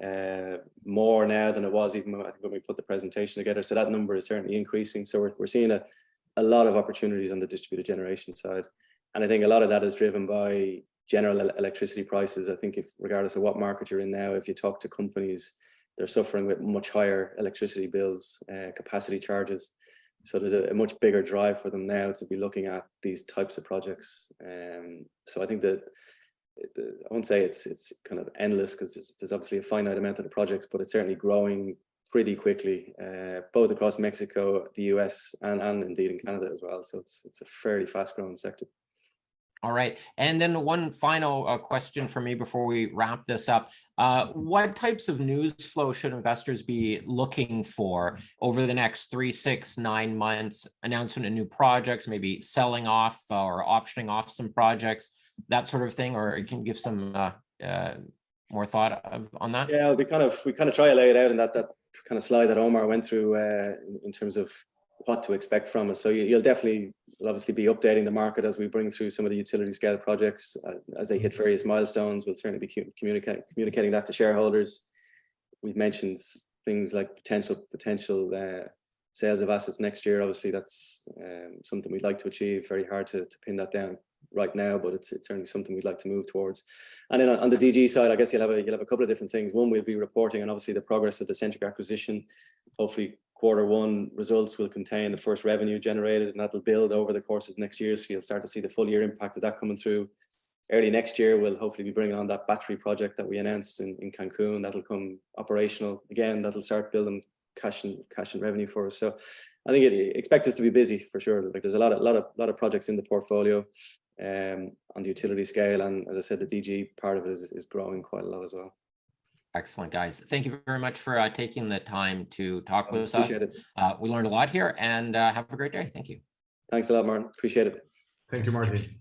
more now than it was even I think when we put the presentation together. So that number is certainly increasing. So we're seeing a lot of opportunities on the distributed generation side, and I think a lot of that is driven by general electricity prices. I think regardless of what market you're in now, if you talk to companies, they're suffering with much higher electricity bills, capacity charges. So there's a much bigger drive for them now to be looking at these types of projects. So I think that I won't say it's kind of endless, because there's obviously a finite amount of the projects, but it's certainly growing pretty quickly, both across Mexico, the US, and indeed in Canada as well. So it's a fairly fast growing sector. All right. And then one final question for me before we wrap this up. What types of news flow should investors be looking for over the next 3, 6, 9 months? Announcement of new projects, maybe selling off or optioning off some projects, that sort of thing, or you can give some more thought on that? Yeah, we kind of try to lay it out in that kind of slide that Omar went through in terms of what to expect from us. So you'll obviously be updating the market as we bring through some of the utility scale projects as they hit various milestones. We'll certainly be communicating that to shareholders. We've mentioned things like potential sales of assets next year. Obviously, that's something we'd like to achieve. Very hard to pin that down right now, but it's certainly something we'd like to move towards. And then on the DG side, I guess you'll have a couple of different things. One, we'll be reporting on obviously the progress of the Centrica acquisition. Hopefully, Q1 results will contain the first revenue generated, and that'll build over the course of next year. So you'll start to see the full year impact of that coming through. Early next year, we'll hopefully be bringing on that battery project that we announced in Cancun. That'll come operational again. That'll start building cash and revenue for us. So I think expect us to be busy for sure. Like there's a lot of projects in the portfolio on the utility scale, and as I said, the DG part of it is growing quite a lot as well. Excellent, guys. Thank you very much for taking the time to talk with us. Appreciate it. We learned a lot here, and have a great day. Thank you. Thanks a lot, Martin. Appreciate it. Thank you, Martin.